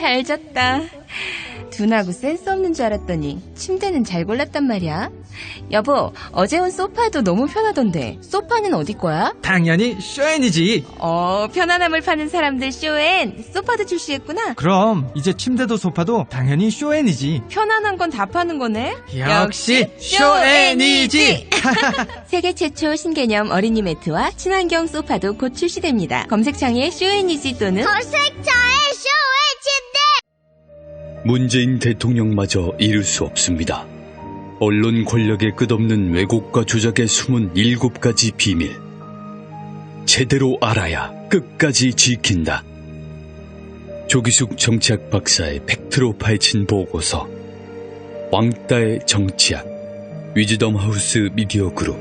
잘 잤다. 둔하고 센스 없는 줄 알았더니 침대는 잘 골랐단 말이야. 여보, 어제 온 소파도 너무 편하던데 소파는 어디 거야? 당연히 쇼엔이지. 편안함을 파는 사람들 쇼엔. 소파도 출시했구나. 그럼 이제 침대도 소파도 당연히 쇼엔이지. 편안한 건 다 파는 거네. 역시 쇼엔이지. 세계 최초 신개념 어린이 매트와 친환경 소파도 곧 출시됩니다. 검색창에 쇼엔이지 또는 검색창에 쇼엔이지. 문재인 대통령마저 이룰 수 없습니다. 언론 권력의 끝없는 왜곡과 조작의 숨은 7가지 비밀. 제대로 알아야 끝까지 지킨다. 조기숙 정치학 박사의 팩트로 파헤친 보고서. 왕따의 정치학. 위즈덤 하우스 미디어 그룹.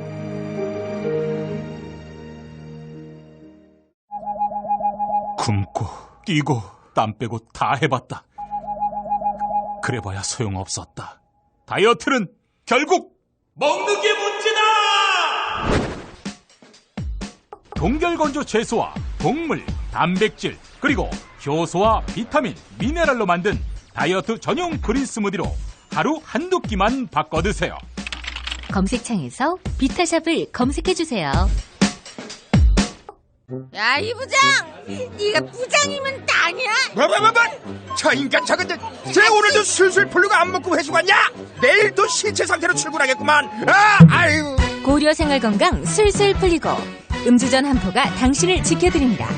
굶고 뛰고 땀 빼고 다 해봤다. 그래봐야 소용없었다. 다이어트는 결국 먹는 게 문제다! 동결건조 채소와 곡물, 단백질, 그리고 효소와 비타민, 미네랄로 만든 다이어트 전용 그린 스무디로 하루 한두 끼만 바꿔 드세요. 검색창에서 비타샵을 검색해주세요. 야, 이 부장! 네가 부장이면 땅이야? 저 인간 저건 쟤 오늘도 술술 풀리고 안 먹고 회수 갔냐? 내일도 신체 상태로 출근하겠구만. 아유. 고려 생활건강 술술 풀리고 음주전 한포가 당신을 지켜드립니다.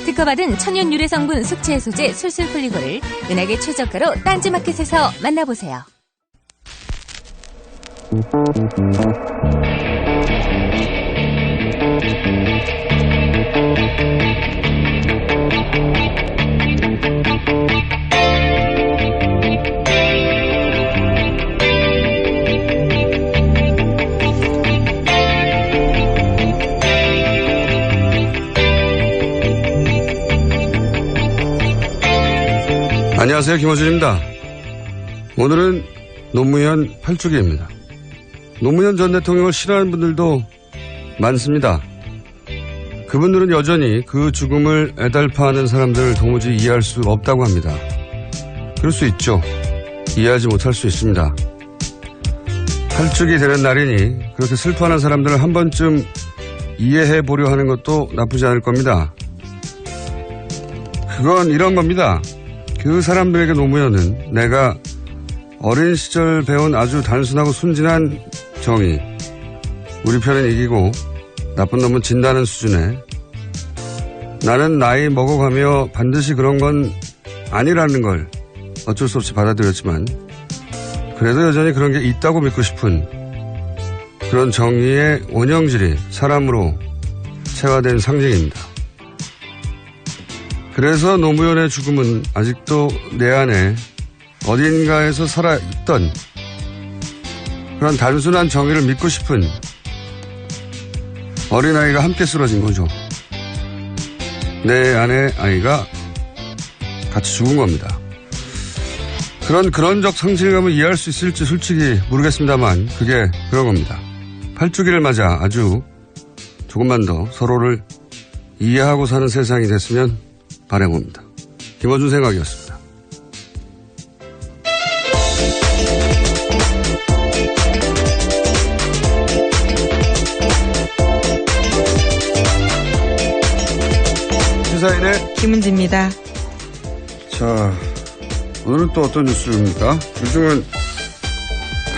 특허받은 천연 유래 성분 숙취 해소제 술술 풀리고를 은하계 최저가로 딴지마켓에서 만나보세요. 안녕하세요, 김어준입니다. 오늘은 노무현 8주기입니다. 노무현 전 대통령을 싫어하는 분들도 많습니다. 그분들은 여전히 그 죽음을 애달파하는 사람들을 도무지 이해할 수 없다고 합니다. 그럴 수 있죠. 이해하지 못할 수 있습니다. 8주기 되는 날이니 그렇게 슬퍼하는 사람들을 한 번쯤 이해해 보려 하는 것도 나쁘지 않을 겁니다. 그건 이런 겁니다. 그 사람들에게 노무현은 내가 어린 시절 배운 아주 단순하고 순진한 정의, 우리 편은 이기고 나쁜 놈은 진다는 수준에 나는 나이 먹어가며 반드시 그런 건 아니라는 걸 어쩔 수 없이 받아들였지만 그래도 여전히 그런 게 있다고 믿고 싶은 그런 정의의 원형질이 사람으로 체화된 상징입니다. 그래서 노무현의 죽음은 아직도 내 안에 어딘가에서 살아있던 그런 단순한 정의를 믿고 싶은 어린아이가 함께 쓰러진 거죠. 내 안에 아이가 같이 죽은 겁니다. 그런적 상실감을 이해할 수 있을지 솔직히 모르겠습니다만 그게 그런 겁니다. 8주기를 맞아 아주 조금만 더 서로를 이해하고 사는 세상이 됐으면 바라봅니다. 김어준 생각이었습니다. 시사인의 김은지입니다. 자, 오늘은 또 어떤 뉴스입니까? 요즘은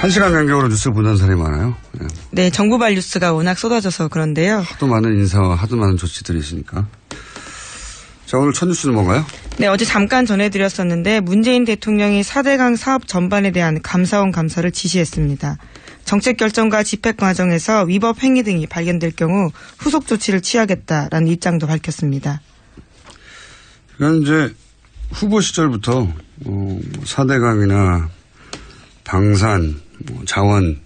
1시간 간격으로 뉴스를 보는 사람이 많아요. 네, 정부발 뉴스가 워낙 쏟아져서 그런데요. 하도 많은 인사와 하도 많은 조치들이 있으니까. 자, 오늘 첫 뉴스는 뭔가요? 네, 어제 잠깐 전해드렸었는데 문재인 대통령이 4대강 사업 전반에 대한 감사원 감사를 지시했습니다. 정책 결정과 집행 과정에서 위법 행위 등이 발견될 경우 후속 조치를 취하겠다라는 입장도 밝혔습니다. 그건 이제 후보 시절부터 4대강이나 방산, 자원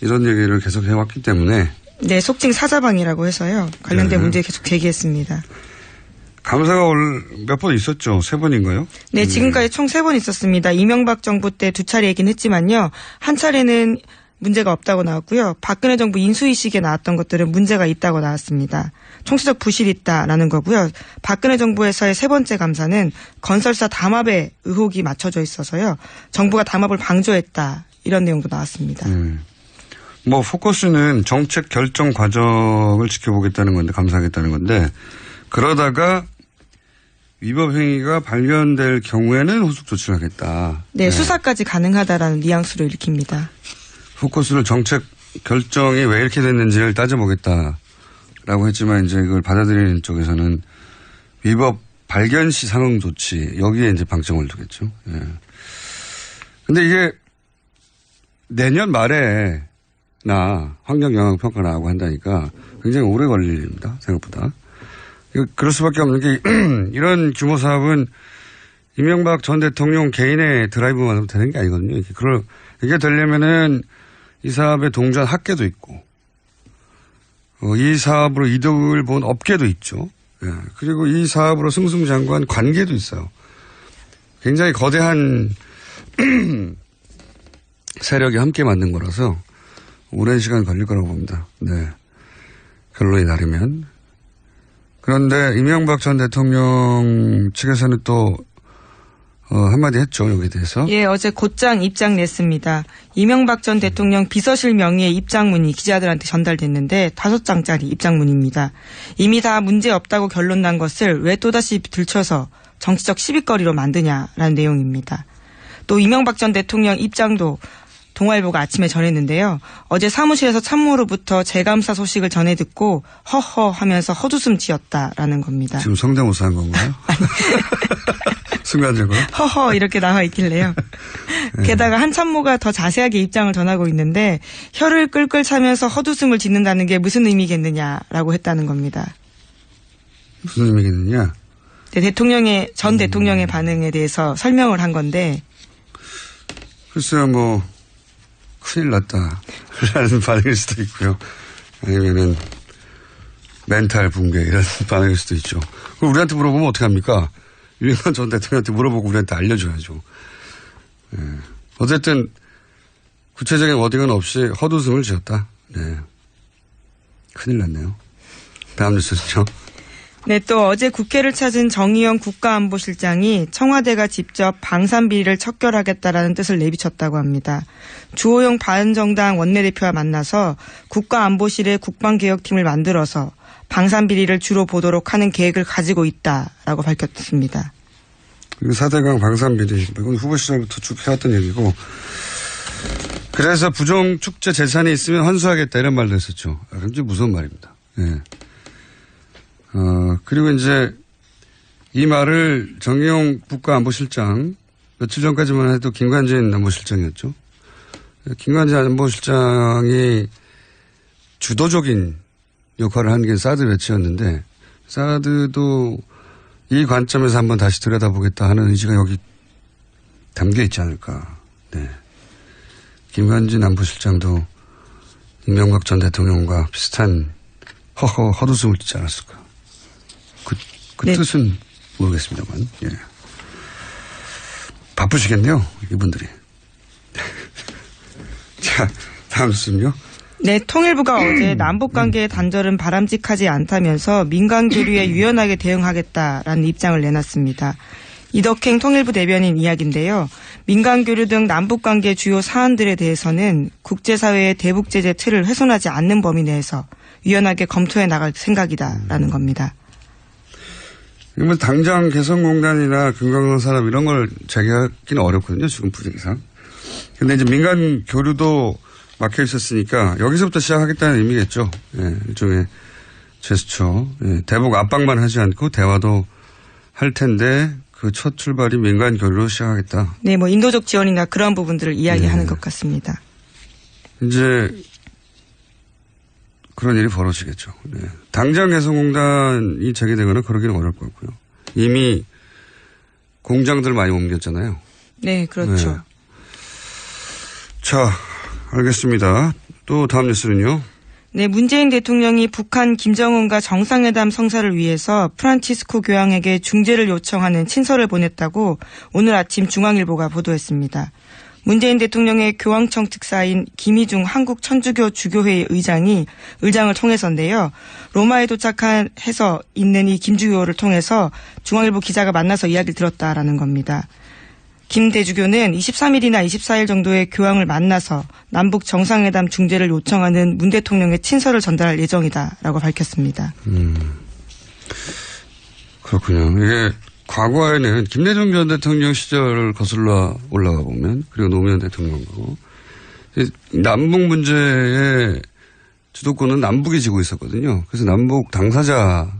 이런 얘기를 계속 해왔기 때문에 네, 속칭 사자방이라고 해서요. 관련된 문제 계속 제기했습니다. 감사가 몇 번 있었죠? 3번인가요? 네, 지금까지 총 3번 있었습니다. 이명박 정부 때 2차례이긴 했지만요. 한 차례는 문제가 없다고 나왔고요. 박근혜 정부 인수위식에 나왔던 것들은 문제가 있다고 나왔습니다. 총체적 부실이 있다라는 거고요. 박근혜 정부에서의 세 번째 감사는 건설사 담합에 의혹이 맞춰져 있어서요. 정부가 담합을 방조했다. 이런 내용도 나왔습니다. 뭐 포커스는 정책 결정 과정을 지켜보겠다는 건데, 감사하겠다는 건데, 그러다가 위법 행위가 발견될 경우에는 후속 조치를 하겠다. 네, 수사까지 가능하다라는 뉘앙스로 읽힙니다. 포커스를 정책 결정이 왜 이렇게 됐는지를 따져보겠다라고 했지만 이제 이걸 받아들이는 쪽에서는 위법 발견 시 상응 조치 여기에 이제 방점을 두겠죠. 예. 근데 이게 내년 말에나 환경 영향 평가 나오고 한다니까 굉장히 오래 걸릴 일입니다. 생각보다. 그럴 수밖에 없는 게 이런 규모 사업은 이명박 전 대통령 개인의 드라이브만 되는 게 아니거든요. 이게 되려면은 이 사업에 동조한 학계도 있고, 이 사업으로 이득을 본 업계도 있죠. 예. 그리고 이 사업으로 승승장구한 관계도 있어요. 굉장히 거대한 세력이 함께 만든 거라서 오랜 시간 걸릴 거라고 봅니다. 네. 결론이 나르면. 그런데 이명박 전 대통령 측에서는 또 한마디 했죠. 여기에 대해서. 예, 어제 곧장 입장 냈습니다. 이명박 전 대통령 비서실 명의의 입장문이 기자들한테 전달됐는데 5장짜리 입장문입니다. 이미 다 문제 없다고 결론 난 것을 왜 또다시 들춰서 정치적 시비거리로 만드냐라는 내용입니다. 또 이명박 전 대통령 입장도 동아일보가 아침에 전했는데요. 어제 사무실에서 참모로부터 재감사 소식을 전해 듣고 허허 하면서 헛웃음 지었다라는 겁니다. 지금 성대모사 한 건가요? 순간적으로. 허허 이렇게 나와 있길래요. 네. 게다가 한 참모가 더 자세하게 입장을 전하고 있는데 혀를 끌끌 차면서 헛웃음을 짓는다는 게 무슨 의미겠느냐라고 했다는 겁니다. 무슨 의미겠느냐? 네, 전 대통령의 반응에 대해서 설명을 한 건데. 글쎄요, 뭐 큰일 났다라는 반응일 수도 있고요. 아니면은 멘탈 붕괴 이런 반응일 수도 있죠. 그럼 우리한테 물어보면 어떡합니까? 윤석열 전 대통령한테 물어보고 우리한테 알려줘야죠. 네. 어쨌든 구체적인 워딩은 없이 헛웃음을 지었다. 네. 큰일 났네요. 다음 뉴스죠. 네, 또 어제 국회를 찾은 정의용 국가안보실장이 청와대가 직접 방산비리를 척결하겠다라는 뜻을 내비쳤다고 합니다. 주호영 바른정당 원내대표와 만나서 국가안보실의 국방개혁팀을 만들어서 방산비리를 주로 보도록 하는 계획을 가지고 있다라고 밝혔습니다. 4대강 방산비리, 이건 후보 시절부터 쭉 해왔던 얘기고, 그래서 부정축제 재산이 있으면 환수하겠다 이런 말도 했었죠. 굉장히 무서운 말입니다. 예. 그리고 이제 이 말을 정의용 국가안보실장, 며칠 전까지만 해도 김관진 안보실장이었죠. 김관진 안보실장이 주도적인 역할을 한 게 사드 배치였는데, 사드도 이 관점에서 한번 다시 들여다보겠다 하는 의지가 여기 담겨 있지 않을까. 네. 김관진 안보실장도 이명박 전 대통령과 비슷한 헛웃음을 짓지 않았을까. 그 네. 뜻은 모르겠습니다만. 예. 바쁘시겠네요, 이분들이. 자, 다음 뉴스는요. 네, 통일부가 어제 남북관계의 단절은 바람직하지 않다면서 민간교류에 유연하게 대응하겠다라는 입장을 내놨습니다. 이덕행 통일부 대변인 이야기인데요. 민간교류 등 남북관계 주요 사안들에 대해서는 국제사회의 대북제재 틀을 훼손하지 않는 범위 내에서 유연하게 검토해 나갈 생각이다라는 겁니다. 이건 당장 개성공단이나 금강산 산업 이런 걸 재개하기는 어렵거든요. 지금 분위기상. 근데 이제 민간 교류도 막혀 있었으니까 여기서부터 시작하겠다는 의미겠죠. 예, 일종의 제스처. 예, 대북 압박만 하지 않고 대화도 할 텐데 그 첫 출발이 민간 교류로 시작하겠다. 네, 뭐 인도적 지원이나 그런 부분들을 이야기하는 것 같습니다. 이제 그런 일이 벌어지겠죠. 네. 당장 개성공단이 재개되거나 그러기는 어려울 것 같고요. 이미 공장들 많이 옮겼잖아요. 네, 그렇죠. 네. 자, 알겠습니다. 또 다음 뉴스는요. 네, 문재인 대통령이 북한 김정은과 정상회담 성사를 위해서 프란치스코 교황에게 중재를 요청하는 친서를 보냈다고 오늘 아침 중앙일보가 보도했습니다. 문재인 대통령의 교황청 특사인 김희중 한국천주교 주교회의 의장을 통해서인데요. 로마에 도착해서 있는 이 김주교를 통해서 중앙일보 기자가 만나서 이야기를 들었다라는 겁니다. 김 대주교는 23일이나 24일 정도의 교황을 만나서 남북 정상회담 중재를 요청하는 문 대통령의 친서를 전달할 예정이다라고 밝혔습니다. 그렇군요. 이게 과거에는 김대중 전 대통령 시절을 거슬러 올라가 보면, 그리고 노무현 대통령하고 남북 문제의 주도권은 남북이 지고 있었거든요. 그래서 남북 당사자가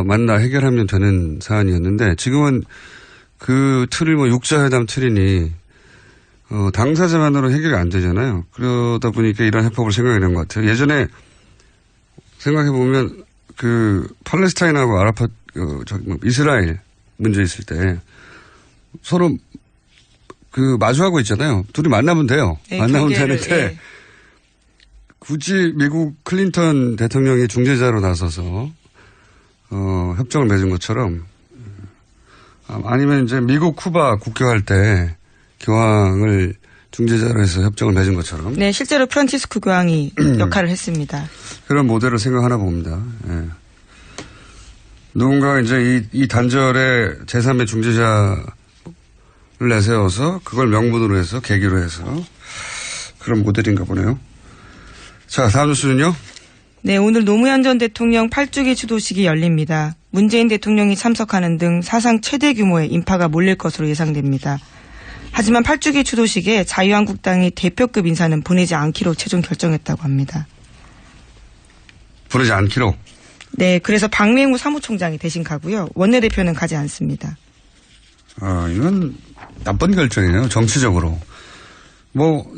만나 해결하면 되는 사안이었는데, 지금은 그 틀을 육자회담 틀이니 당사자만으로 해결이 안 되잖아요. 그러다 보니까 이런 해법을 생각해낸 것 같아요. 예전에 생각해 보면 그 팔레스타인하고 이스라엘 문제 있을 때 서로 그 마주하고 있잖아요. 둘이 만나면 돼요. 네, 만나면 되는데 굳이 미국 클린턴 대통령이 중재자로 나서서 협정을 맺은 것처럼, 아니면 이제 미국 쿠바 국교할 때 교황을 중재자로 해서 협정을 맺은 것처럼. 네, 실제로 프란치스코 교황이 역할을 했습니다. 그런 모델을 생각하나 봅니다. 예. 누군가 이제 이 단절에 제3의 중재자를 내세워서 그걸 명분으로 해서 계기로 해서 그런 모델인가 보네요. 자, 다음 뉴스는요. 네, 오늘 노무현 전 대통령 8주기 추도식이 열립니다. 문재인 대통령이 참석하는 등 사상 최대 규모의 인파가 몰릴 것으로 예상됩니다. 하지만 8주기 추도식에 자유한국당이 대표급 인사는 보내지 않기로 최종 결정했다고 합니다. 보내지 않기로? 네, 그래서 박맹우 사무총장이 대신 가고요. 원내대표는 가지 않습니다. 이건 나쁜 결정이에요. 정치적으로.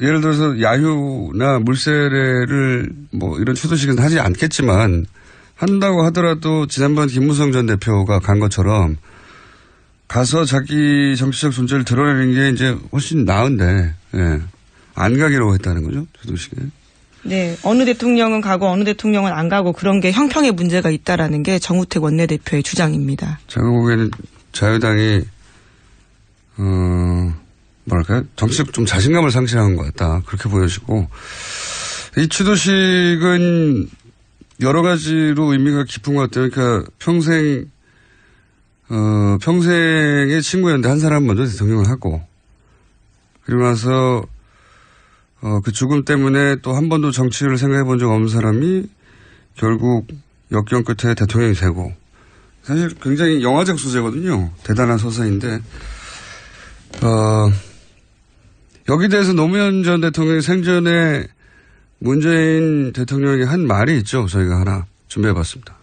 예를 들어서 야유나 물세례를 이런 추도식은 하지 않겠지만, 한다고 하더라도 지난번 김무성 전 대표가 간 것처럼 가서 자기 정치적 존재를 드러내는 게 이제 훨씬 나은데, 예. 안 가기로 했다는 거죠, 추도식에. 네, 어느 대통령은 가고 어느 대통령은 안 가고 그런 게 형평의 문제가 있다라는 게 정우택 원내대표의 주장입니다. 제가 보기에는 자유당이 정치적 좀 자신감을 상실한 것 같다, 그렇게 보여지고, 이 추도식은 여러 가지로 의미가 깊은 것 같아요. 그러니까 평생의 친구였는데 한 사람 먼저 대통령을 하고, 그리고 나서 그 죽음 때문에 또 한 번도 정치를 생각해 본 적 없는 사람이 결국 역경 끝에 대통령이 되고, 사실 굉장히 영화적 소재거든요. 대단한 서사인데, 여기 대해서 노무현 전 대통령이 생전에 문재인 대통령이 한 말이 있죠. 저희가 하나 준비해 봤습니다.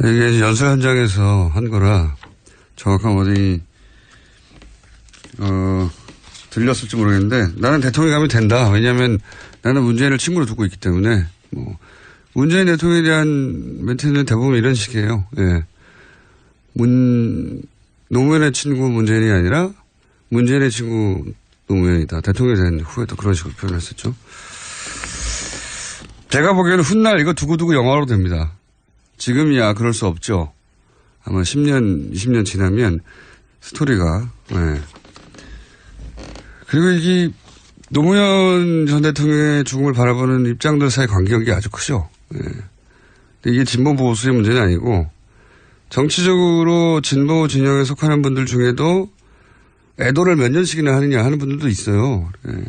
이게 연설 현장에서 한 거라 정확한 어디 들렸을지 모르겠는데, 나는 대통령이 가면 된다. 왜냐하면 나는 문재인을 친구로 두고 있기 때문에. 문재인 대통령에 대한 멘트는 대부분 이런 식이에요. 예. 노무현의 친구 문재인이 아니라 문재인의 친구 노무현이다. 대통령이 된 후에도 그런 식으로 표현했었죠. 제가 보기에는 훗날 이거 두고두고 영화로 됩니다. 지금이야 그럴 수 없죠. 아마 10년, 20년 지나면 스토리가. 네. 그리고 이게 노무현 전 대통령의 죽음을 바라보는 입장들 사이 간격이 아주 크죠. 네. 근데 이게 진보 보수의 문제는 아니고, 정치적으로 진보 진영에 속하는 분들 중에도 애도를 몇 년씩이나 하느냐 하는 분들도 있어요. 네.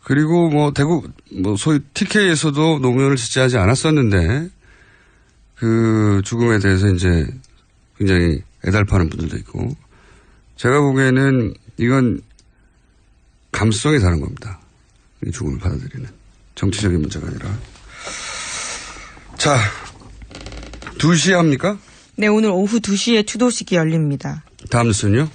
그리고 소위 TK에서도 노무현을 지지하지 않았었는데, 그 죽음에 대해서 이제 굉장히 애달파는 분들도 있고, 제가 보기에는 이건 감수성이 다른 겁니다. 이 죽음을 받아들이는 정치적인 문제가 아니라. 자, 2시에 합니까? 네, 오늘 오후 2시에 추도식이 열립니다. 다음 뉴스는요?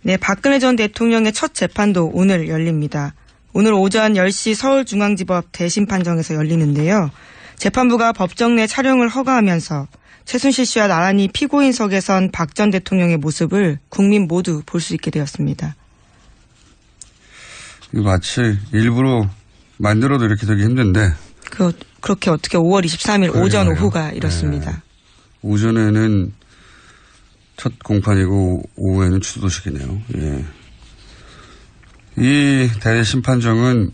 네, 박근혜 전 대통령의 첫 재판도 오늘 열립니다. 오늘 오전 10시 서울중앙지법 대심판정에서 열리는데요. 재판부가 법정 내 촬영을 허가하면서 최순실 씨와 나란히 피고인석에 선 박 전 대통령의 모습을 국민 모두 볼 수 있게 되었습니다. 마치 일부러 만들어도 이렇게 되기 힘든데. 그렇게 어떻게 5월 23일 오전 오후가 이렇습니다. 네. 오전에는 첫 공판이고 오후에는 추도식이네요. 예. 이 대심판정은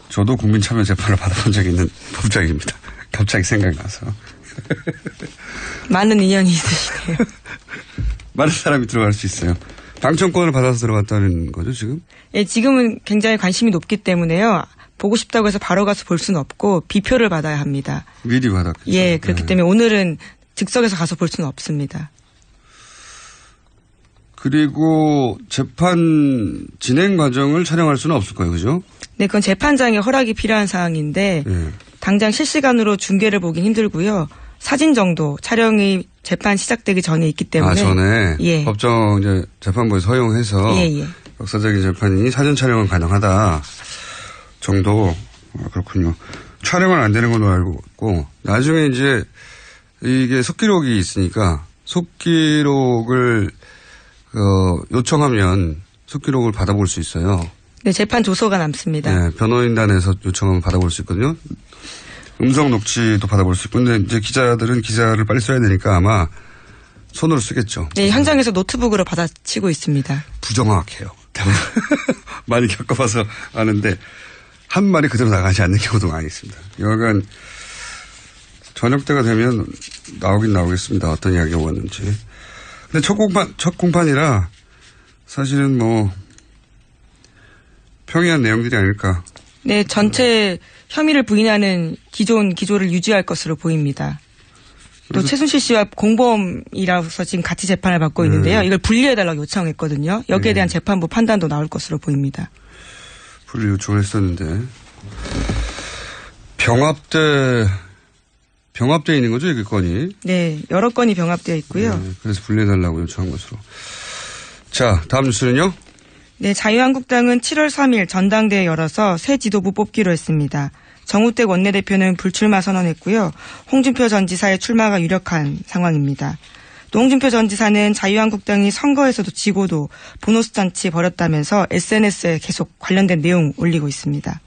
저도 국민참여재판을 받아본 적이 있는 법정입니다. 갑자기 생각나서. 많은 인연이 있으시네요. 많은 사람이 들어갈 수 있어요. 당첨권을 받아서 들어갔다는 거죠, 지금? 예, 지금은 굉장히 관심이 높기 때문에요. 보고 싶다고 해서 바로 가서 볼 수는 없고 비표를 받아야 합니다. 미리 받았겠죠. 예, 그렇기 때문에 오늘은 즉석에서 가서 볼 수는 없습니다. 그리고 재판 진행 과정을 촬영할 수는 없을 거예요, 그죠? 네, 그건 재판장의 허락이 필요한 사항인데 당장 실시간으로 중계를 보긴 힘들고요. 사진 정도 촬영이 재판 시작되기 전에 있기 때문에. 전에 예. 법정 이제 재판부에서 허용해서 역사적인 재판이니 사진 촬영은 가능하다 정도. 그렇군요. 촬영은 안 되는 걸로 알고 있고 나중에 이제 이게 속기록이 있으니까 속기록을 요청하면 속기록을 받아볼 수 있어요. 네, 재판 조서가 남습니다. 네, 변호인단에서 요청하면 받아볼 수 있거든요. 음성 녹취도 받아볼 수 있고, 근데 이제 기자들은 기사를 빨리 써야 되니까 아마 손으로 쓰겠죠. 네, 현장에서 노트북으로 받아치고 있습니다. 부정확해요. 많이 겪어봐서 아는데 한 말이 그대로 나가지 않는 경우도 많이 있습니다. 여하간 저녁 때가 되면 나오긴 나오겠습니다. 어떤 이야기가 오갔는지. 근데 첫 공판이라 사실은 뭐 평이한 내용들이 아닐까. 네, 전체 혐의를 부인하는 기존 기조를 유지할 것으로 보입니다. 또 최순실 씨와 공범이라서 지금 같이 재판을 받고 있는데요. 이걸 분리해달라고 요청했거든요. 여기에 대한 재판부 판단도 나올 것으로 보입니다. 분리 요청을 했었는데 병합돼 있는 거죠, 이게 건이? 네, 여러 건이 병합되어 있고요. 네, 그래서 분리해달라고 요청한 것으로. 자, 다음 뉴스는요? 네, 자유한국당은 7월 3일 전당대회 열어서 새 지도부 뽑기로 했습니다. 정우택 원내대표는 불출마 선언했고요. 홍준표 전 지사의 출마가 유력한 상황입니다. 또 홍준표 전 지사는 자유한국당이 선거에서도 지고도 보너스 잔치 벌였다면서 SNS에 계속 관련된 내용 올리고 있습니다.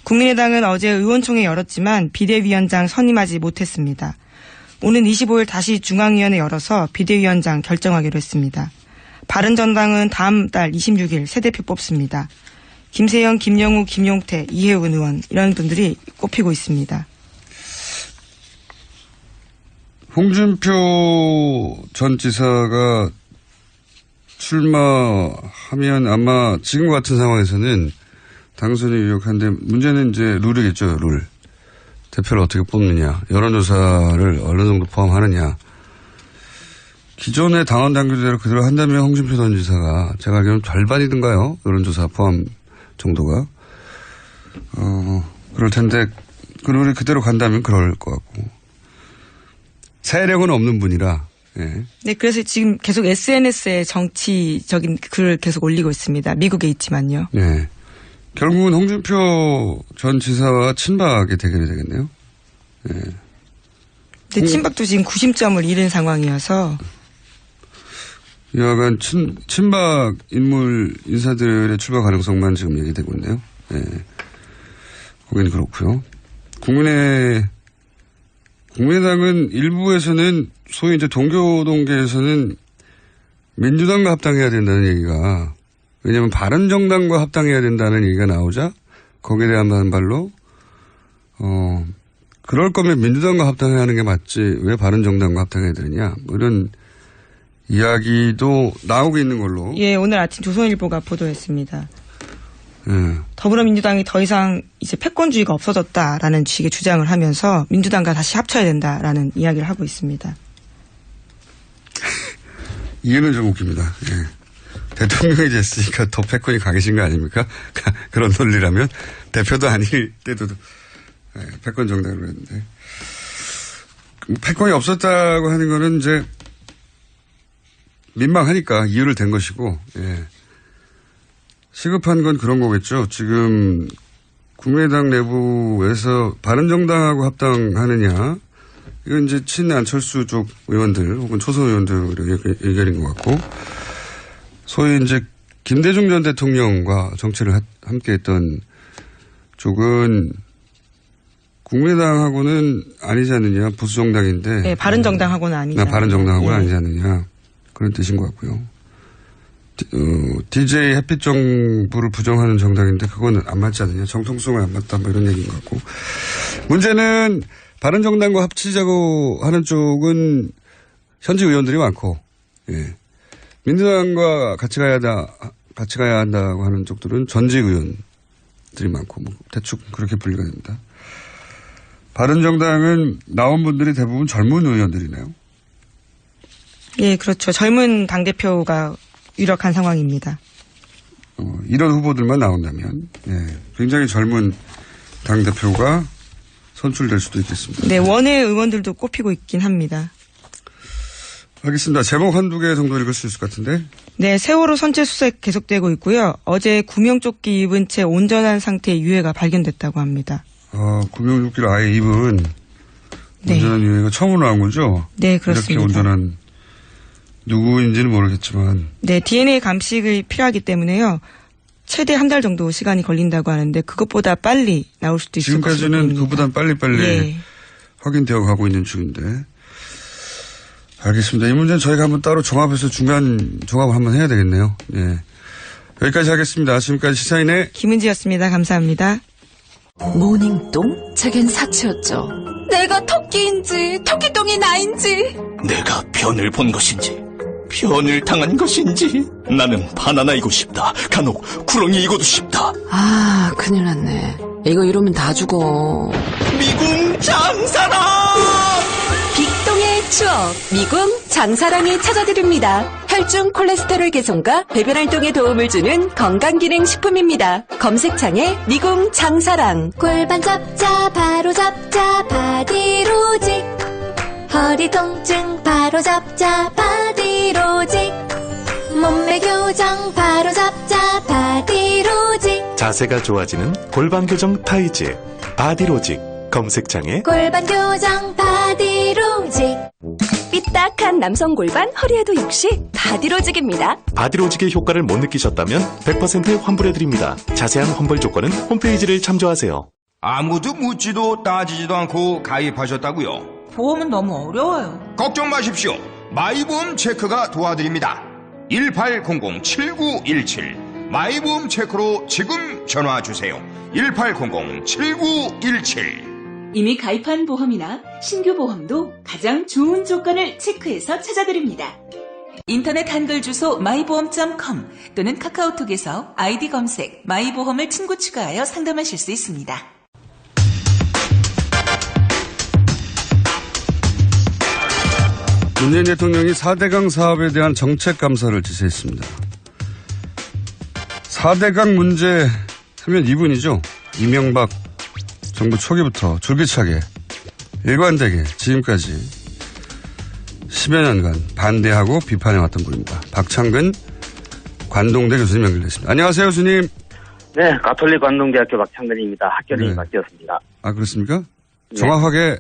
국민의당은 어제 의원총회 열었지만 비대위원장 선임하지 못했습니다. 오는 25일 다시 중앙위원회 열어서 비대위원장 결정하기로 했습니다. 바른정당은 다음 달 26일 새 대표 뽑습니다. 김세영, 김영우, 김용태, 이혜훈 의원 이런 분들이 꼽히고 있습니다. 홍준표 전 지사가 출마하면 아마 지금 같은 상황에서는 당선이 유력한데 문제는 이제 룰이겠죠, 룰. 대표를 어떻게 뽑느냐, 여론조사를 어느 정도 포함하느냐. 기존의 당원 당규대로 그대로 한다면 홍준표 전 지사가 제가 알기로는 절반이든가요, 여론조사 포함 정도가. 그럴 텐데 그 룰이 그대로 간다면 그럴 것 같고. 세력은 없는 분이라. 예. 네, 그래서 지금 계속 SNS에 정치적인 글을 계속 올리고 있습니다. 미국에 있지만요. 네. 결국은 홍준표 전 지사와 친박의 대결이 되겠네요. 네. 근데 친박도 지금 구심점을 잃은 상황이어서. 여하간 친박 인사들의 출마 가능성만 지금 얘기되고 있네요. 네. 거기는 그렇고요. 국민의당은 일부에서는 소위 이제 동교동계에서는 민주당과 합당해야 된다는 얘기가, 왜냐하면 바른정당과 합당해야 된다는 얘기가 나오자 거기에 대한 반발로 그럴 거면 민주당과 합당해야 하는 게 맞지 왜 바른정당과 합당해야 되느냐, 뭐 이런 이야기도 나오고 있는 걸로. 예, 오늘 아침 조선일보가 보도했습니다. 예. 더불어민주당이 더 이상 이제 패권주의가 없어졌다라는 식의 주장을 하면서 민주당과 다시 합쳐야 된다라는 이야기를 하고 있습니다. 이해는 좀 웃깁니다. 예. 대통령이 됐으니까 더 패권이 강해진 거 아닙니까? 그런 논리라면 대표도 아닐 때도 패권 정당으로 했는데, 패권이 없었다고 하는 거는 이제 민망하니까 이유를 댄 것이고, 예. 시급한 건 그런 거겠죠. 지금 국민의당 내부에서 바른정당하고 합당하느냐. 이건 이제 친안철수 쪽 의원들 혹은 초선 의원들의 의견인 것 같고, 소위 이제 김대중 전 대통령과 정치를 함께 했던 쪽은 국민의당하고는 아니지 않느냐. 보수정당인데. 네, 바른정당하고는 아니지. 바른정당하고는 아니지 않느냐. 그런 뜻인 것 같고요. DJ 햇빛 정부를 부정하는 정당인데 그거는 안 맞지 않느냐. 정통성에 안 맞다. 뭐 이런 얘기인 것 같고. 문제는 바른정당과 합치자고 하는 쪽은 현직 의원들이 많고, 예. 민주당과 같이 가야 한다고 하는 쪽들은 전직 의원들이 많고, 뭐 대충 그렇게 분리가 됩니다. 바른정당은 나온 분들이 대부분 젊은 의원들이네요. 예, 그렇죠. 젊은 당대표가 유력한 상황입니다. 이런 후보들만 나온다면, 예, 굉장히 젊은 당대표가 선출될 수도 있겠습니다. 네, 원외 의원들도 꼽히고 있긴 합니다. 알겠습니다. 제목 한두 개 정도 읽을 수 있을 것 같은데. 네, 세월호 선체 수색 계속되고 있고요. 어제 구명조끼 입은 채 온전한 상태의 유해가 발견됐다고 합니다. 구명조끼를 아예 입은 네. 온전한 유해가 처음으로 나온 거죠? 네, 그렇습니다. 이렇게 온전한, 누구인지는 모르겠지만. 네, DNA 감식이 필요하기 때문에요. 최대 한 달 정도 시간이 걸린다고 하는데 그것보다 빨리 나올 수도 있을 것으로 보입니다. 지금까지는 그보단 빨리빨리 예. 확인되어 가고 있는 중인데. 알겠습니다. 이 문제는 저희가 한번 따로 종합해서 중간 종합을 한번 해야 되겠네요. 예. 여기까지 하겠습니다. 지금까지 시사인의 김은지였습니다. 감사합니다. 모닝똥? 제겐 사치였죠. 내가 토끼인지 토끼똥이 나인지, 내가 변을 본 것인지 변을 당한 것인지, 나는 바나나이고 싶다. 간혹 구렁이이고도 싶다. 아, 큰일 났네. 이거 이러면 다 죽어. 미궁 장사랑! 빅동의 추억 미궁 장사랑이 찾아드립니다. 혈중 콜레스테롤 개선과 배변 활동에 도움을 주는 건강기능식품입니다. 검색창에 미궁 장사랑. 골반 잡자 바로 잡자 바디로직, 허리 통증 바로 잡자 바디로직, 몸매 교정 바로 잡자 바디로직, 자세가 좋아지는 골반 교정 타이즈 바디로직. 검색창에 골반 교정 바디로직. 삐딱한 남성 골반 허리에도 역시 바디로직입니다. 바디로직의 효과를 못 느끼셨다면 100% 환불해드립니다. 자세한 환불 조건은 홈페이지를 참조하세요. 아무도 묻지도 따지지도 않고 가입하셨다고요? 보험은 너무 어려워요. 걱정 마십시오. 마이보험 체크가 도와드립니다. 1800-7917 마이보험 체크로 지금 전화주세요. 1800-7917. 이미 가입한 보험이나 신규 보험도 가장 좋은 조건을 체크해서 찾아드립니다. 인터넷 한글 주소 마이보험.com 또는 카카오톡에서 아이디 검색 마이보험을 친구 추가하여 상담하실 수 있습니다. 문재인 대통령이 4대강 사업에 대한 정책 감사를 지시했습니다. 4대강 문제 하면 이분이죠. 이명박 정부 초기부터 줄기차게 일관되게 지금까지 10여 년간 반대하고 비판해왔던 분입니다. 박창근 관동대 교수님 연결됐습니다. 안녕하세요, 교수님. 네, 가톨릭 관동대학교 박창근입니다. 학교를 바뀌었습니다. 아, 그렇습니까? 정확하게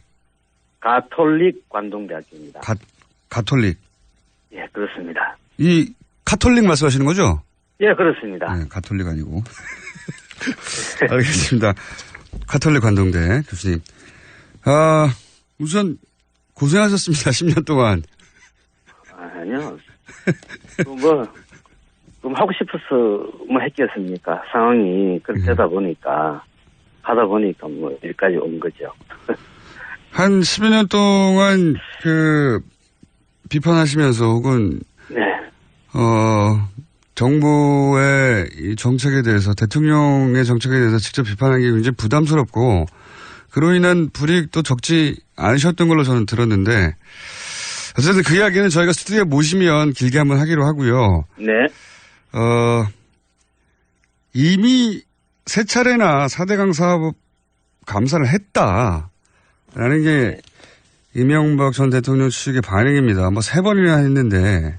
가톨릭 관동대학교입니다. 가톨릭. 예, 그렇습니다. 이 카톨릭 말씀하시는 거죠? 예, 그렇습니다. 네, 가톨릭 아니고. 알겠습니다. 가톨릭 관동대 교수님. 우선 고생하셨습니다. 10년 동안. 아니요. 좀 하고 싶어서 뭐 했겠습니까? 상황이 그렇게 되다 보니까, 하다 보니까 뭐 여기까지 온 거죠. 한 10여 년 동안 비판하시면서 혹은 네. 정부의 이 정책에 대해서, 대통령의 정책에 대해서 직접 비판하기 굉장히 부담스럽고 그로 인한 불이익도 적지 않으셨던 걸로 저는 들었는데, 어쨌든 그 이야기는 저희가 스튜디오에 모시면 길게 한번 하기로 하고요. 네. 이미 세 차례나 4대강 사업 감사를 했다라는 게 이명박 전 대통령 측의 반응입니다. 뭐 3번이나 했는데,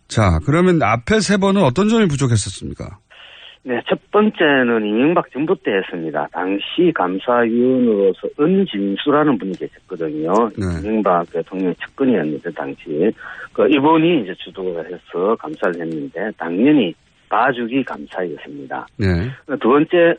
자, 그러면 앞에 3번은 어떤 점이 부족했었습니까? 네, 첫 번째는 이명박 정부 때 했습니다. 당시 감사위원으로서 은진수라는 분이 계셨거든요. 이명박 대통령 측근이었는데 당시 이분이 이제 주도를 해서 감사를 했는데 당연히 봐주기 감사였습니다. 네. 두 번째,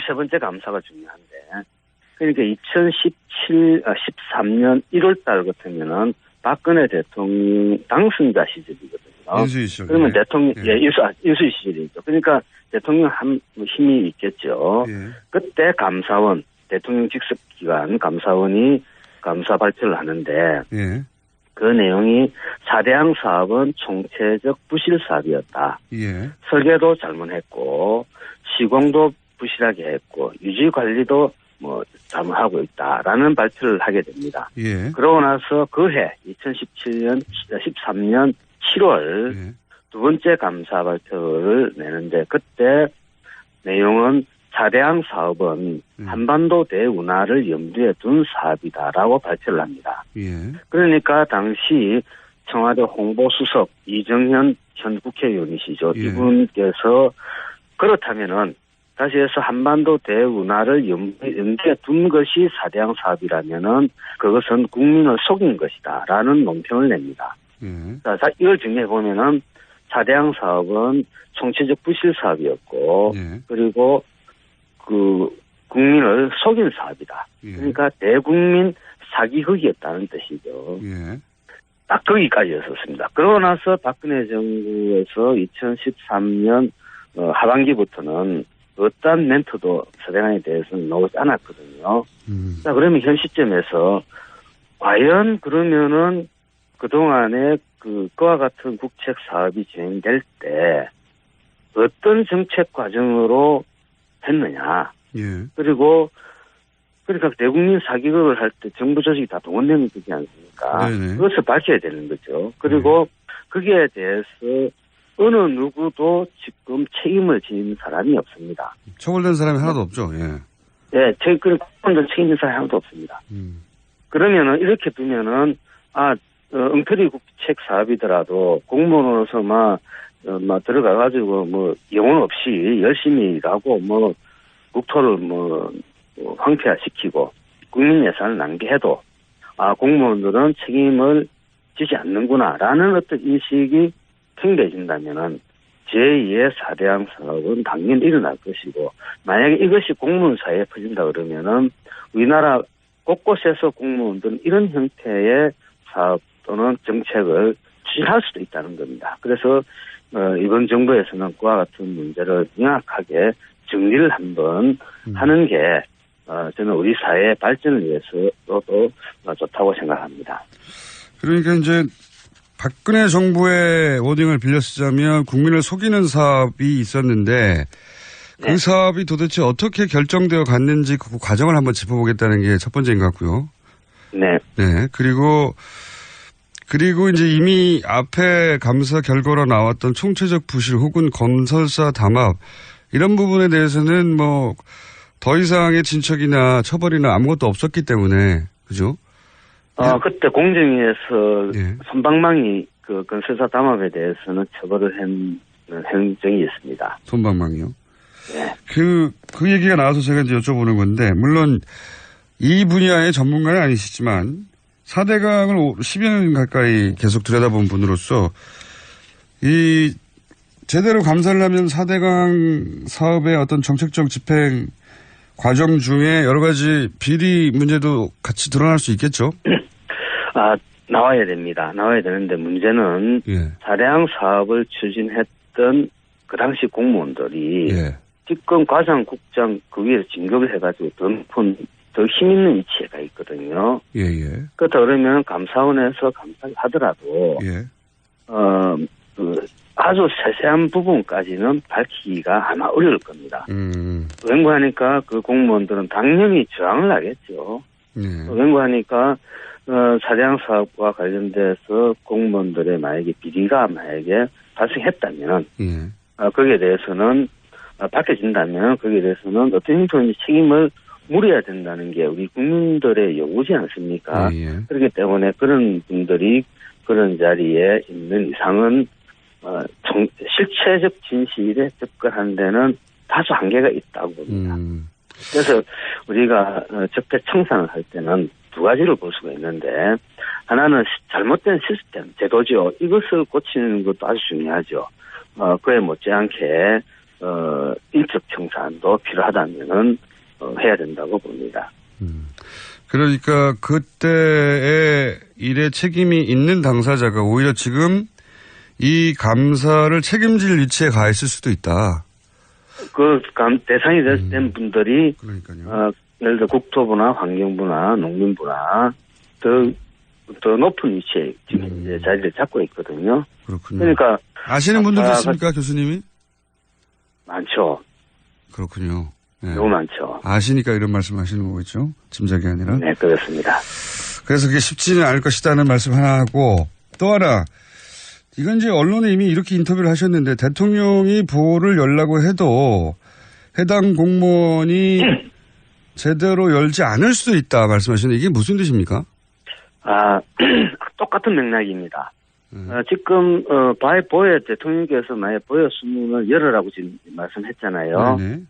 세 번째 감사가 중요한데 그러니까 2013년 1월 달 같으면은 박근혜 대통령 당선자 시절이거든요. 인수위 시절. 그러면 대통령, 인수위 시절이죠. 그러니까 대통령 힘이 있겠죠. 그때 감사원, 대통령 직속기관 감사원이 감사 발표를 하는데 그 내용이 4대항 사업은 총체적 부실 사업이었다. 설계도 잘못했고 시공도 부실하게 했고 유지 관리도 잘못하고 있다라는 발표를 하게 됩니다. 그러고 나서 그해 2013년 7월 두 번째 감사 발표를 내는데 그때 내용은 4대항 사업은 한반도 대운하를 염두에 둔 사업이다라고 발표를 합니다. 그러니까 당시 청와대 홍보수석 이정현 전 국회의원이시죠. 이분께서 그렇다면은 다시 해서 한반도 대운하를 염두에 둔 것이 4대항 사업이라면은 그것은 국민을 속인 것이다라는 논평을 냅니다. 자, 이걸 정리해 보면은 4대항 사업은 총체적 부실 사업이었고 그리고 그 국민을 속인 사업이다. 그러니까 대국민 사기극이었다는 뜻이죠. 딱 거기까지였었습니다. 그러고 나서 박근혜 정부에서 2013년 하반기부터는 어떠한 멘트도 4대강에 대해서는 나오지 않았거든요. 자, 그러면 현 시점에서 과연 그러면은 그동안에 그와 같은 국책 사업이 진행될 때 어떤 정책 과정으로 했느냐. 그리고 그러니까 대국민 사기극을 할 때 정부 조직이 다 동원되는 거지 않습니까? 그것을 밝혀야 되는 거죠. 그리고 거기에 대해서 어느 누구도 지금 책임을 지는 사람이 없습니다. 처벌된 사람이 하나도 없죠. 그런 책임진 사람이 하나도 없습니다. 그러면은 이렇게 두면은 엉터리 국책 사업이더라도 공무원으로서 막 들어가가지고 영혼 없이 열심히 일하고 국토를 황폐화시키고 국민 예산을 낭비해도 공무원들은 책임을 지지 않는구나라는 어떤 인식이 팽배해진다면은 제2의 4대항 사업은 당연히 일어날 것이고 만약에 이것이 공무원 사이에 퍼진다 그러면은 우리나라 곳곳에서 공무원들은 이런 형태의 사업 또는 정책을 추진할 수도 있다는 겁니다. 그래서 이번 정부에서는 그와 같은 문제를 명확하게 정리를 한번 하는 게 저는 우리 사회의 발전을 위해서도 좋다고 생각합니다. 그러니까 이제 박근혜 정부의 워딩을 빌려 쓰자면 국민을 속이는 사업이 있었는데 그 사업이 도대체 어떻게 결정되어 갔는지 그 과정을 한번 짚어보겠다는 게 첫 번째인 것 같고요. 네. 그리고 이제 이미 앞에 감사 결과로 나왔던 총체적 부실 혹은 건설사 담합 이런 부분에 대해서는 더 이상의 진척이나 처벌이나 아무것도 없었기 때문에 그죠? 그때 공정위에서 손방망이 그 건설사 담합에 대해서는 처벌을 한 행정이 있습니다. 손방망이요? 그 얘기가 나와서 제가 이제 여쭤보는 건데 물론 이 분야의 전문가는 아니시지만 4대강을 10여 년 가까이 계속 들여다본 분으로서 제대로 감사를 하면 4대강 사업의 어떤 정책적 집행 과정 중에 여러 가지 비리 문제도 같이 드러날 수 있겠죠? 나와야 됩니다. 나와야 되는데 문제는 4대항 사업을 추진했던 그 당시 공무원들이 집권 과장국장 그 위에 진급을 해가지고 더 힘 있는 위치에 가 있거든요. 그렇다 그러면 감사원에서 감사를 하더라도 아주 세세한 부분까지는 밝히기가 아마 어려울 겁니다. 왠고하니까 그 공무원들은 당연히 저항을 하겠죠. 왠고하니까 4대항 사업과 관련돼서 공무원들의 만약에 비리가 발생했다면 거기에 대해서는 밝혀진다면 거기에 대해서는 어떤 형태의 책임을 물어야 된다는 게 우리 국민들의 요구지 않습니까? 그렇기 때문에 그런 분들이 그런 자리에 있는 이상은 실체적 진실에 접근하는 데는 다소 한계가 있다고 봅니다. 그래서 우리가 적폐 청산을 할 때는 두 가지를 볼 수가 있는데 하나는 잘못된 시스템, 제도죠. 이것을 고치는 것도 아주 중요하죠. 그에 못지않게 인적 청산도 필요하다면은 해야 된다고 봅니다. 그러니까 그때의 일에 책임이 있는 당사자가 오히려 지금 이 감사를 책임질 위치에 가 있을 수도 있다. 대상이 된 분들이 예를 들어 국토부나 환경부나 농림부나 더 높은 위치에 지금 이제 자리를 잡고 있거든요. 그렇군요. 그러니까 아시는 분들도 있습니까, 교수님이? 많죠. 그렇군요. 네. 너무 많죠. 아시니까 이런 말씀하시는 거겠죠? 짐작이 아니라. 네, 그렇습니다. 그래서 그게 쉽지는 않을 것이다는 말씀 하나 하고 또 하나. 이건 이제 언론에 이미 이렇게 인터뷰를 하셨는데 대통령이 보호를 열라고 해도 해당 공무원이 제대로 열지 않을 수도 있다 말씀하시는데 이게 무슨 뜻입니까? 똑같은 맥락입니다. 지금 보혜 대통령께서 만약 보혜 수문을 열으라고 지금 말씀했잖아요. 네네.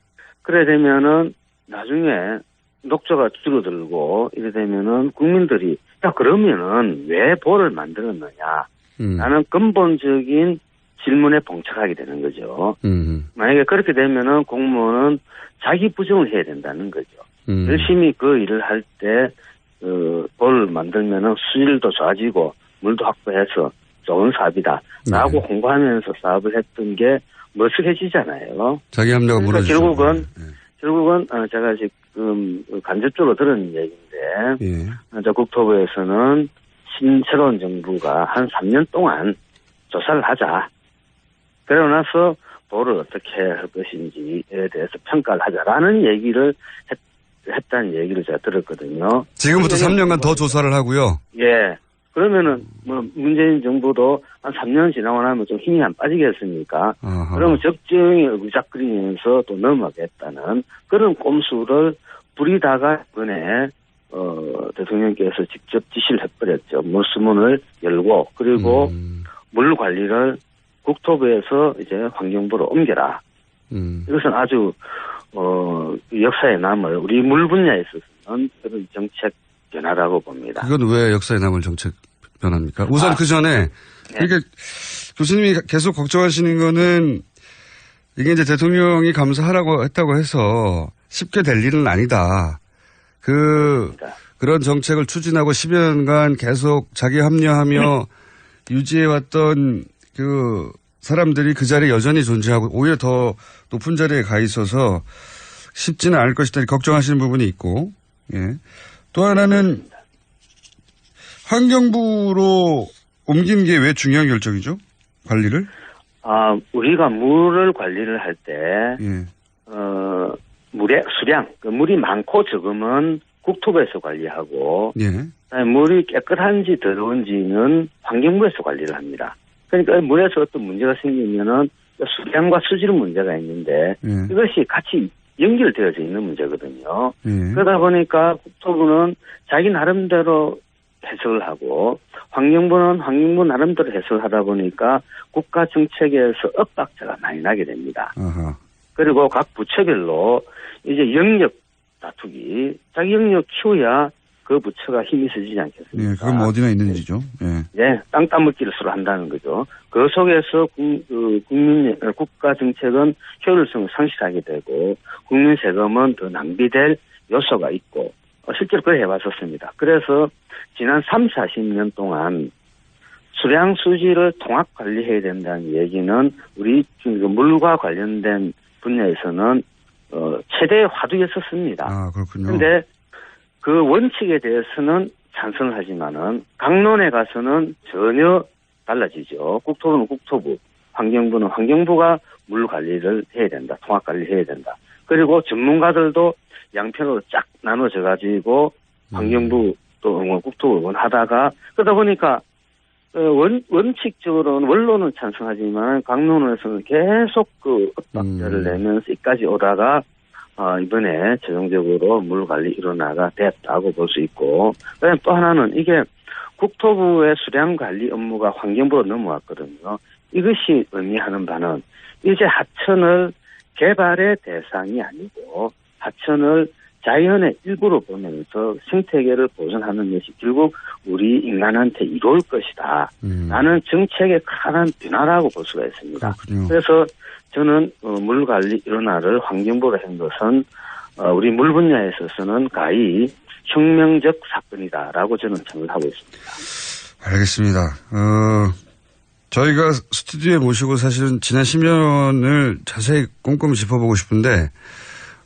그래 되면은 나중에 녹조가 줄어들고 이래 되면은 국민들이 그러면은 왜 보를 만들었느냐? 라는 근본적인 질문에 봉착하게 되는 거죠. 만약에 그렇게 되면은 공무원은 자기 부정을 해야 된다는 거죠. 열심히 그 일을 할 때 볼을 만들면은 수질도 좋아지고 물도 확보해서 좋은 사업이다. 라고 홍보하면서 사업을 했던 게 머쓱해지잖아요. 자기 합리가 무너지죠. 결국은 제가 지금 간접적으로 들은 얘기인데 국토부에서는 새로운 정부가 한 3년 동안 조사를 하자. 그러고 나서 보를 어떻게 할 것인지에 대해서 평가를 하자라는 얘기를 했다는 얘기를 제가 들었거든요. 지금부터 3년간 더 조사를 하고요. 예. 그러면은 문재인 정부도 한 3년 지나고 나면 좀 힘이 안 빠지겠습니까? 그러면 적정히 의작거리면서 또 넘어가겠다는 그런 꼼수를 부리다가 이번에 대통령께서 직접 지시를 해버렸죠. 물수문을 열고 그리고 물 관리를 국토부에서 이제 환경부로 옮겨라. 이것은 아주 역사에 남을 우리 물 분야에 있어서는 그런 정책 변화라고 봅니다. 그건 왜 역사에 남을 정책 변화입니까? 우선 그 전에 그러니까 교수님이 계속 걱정하시는 거는 이게 이제 대통령이 감사하라고 했다고 해서 쉽게 될 일은 아니다. 그런 정책을 추진하고 10여 년간 계속 자기 합리화하며 유지해왔던 그 사람들이 그 자리에 여전히 존재하고 오히려 더 높은 자리에 가 있어서 쉽지는 않을 것이다 걱정하시는 부분이 있고, 또 하나는 환경부로 옮긴 게 왜 중요한 결정이죠? 관리를? 우리가 물을 관리를 할 때, 물의 수량, 물이 많고 적으면 국토부에서 관리하고, 물이 깨끗한지 더러운지는 환경부에서 관리를 합니다. 그러니까 물에서 어떤 문제가 생기면은 수량과 수질 문제가 있는데, 이것이 같이 연결되어져 있는 문제거든요. 그러다 보니까 국토부는 자기 나름대로 해석을 하고 환경부는 환경부 나름대로 해석을 하다 보니까 국가 정책에서 엇박자가 많이 나게 됩니다. 그리고 각 부처별로 이제 영역 다투기, 자기 영역 키워야 그 부처가 힘이 세지지 않겠습니까? 그건 뭐 어디나 있는 일이죠. 땅 따먹기를 서로 한다는 거죠. 그 속에서 국가 정책은 효율성을 상실하게 되고 국민 세금은 더 낭비될 요소가 있고 실제로 그래 해봤었습니다. 그래서 지난 3, 40년 동안 수량 수질을 통합 관리해야 된다는 얘기는 우리 물과 관련된 분야에서는 최대의 화두였었습니다. 그렇군요. 그런데 그 원칙에 대해서는 찬성을 하지만은 강론에 가서는 전혀 달라지죠. 국토부는 국토부, 환경부는 환경부가 물 관리를 해야 된다. 통합 관리해야 된다. 그리고 전문가들도 양편으로 쫙 나눠져 가지고 환경부 또 국토부 응원하다가 그러다 보니까 원칙적으로는 원론은 찬성하지만 강론에서는 계속 그 엇박자를 내면서 이까지 오다가 이번에 최종적으로 물 관리 일어나가 됐다고 볼 수 있고, 그다음에 또 하나는 이게 국토부의 수량 관리 업무가 환경부로 넘어왔거든요. 이것이 의미하는 바는 이제 하천을 개발의 대상이 아니고 하천을 자연의 일부로 보면서 생태계를 보존하는 것이 결국 우리 인간한테 이로울 것이다. 라는 정책의 큰 변화라고 볼 수가 있습니다. 그렇군요. 그래서 저는 물관리 일원화를 환경부로 한 것은 우리 물 분야에 있어서는 가히 혁명적 사건이다라고 저는 생각하고 있습니다. 알겠습니다. 저희가 스튜디오에 모시고 사실은 지난 10년을 자세히 꼼꼼히 짚어보고 싶은데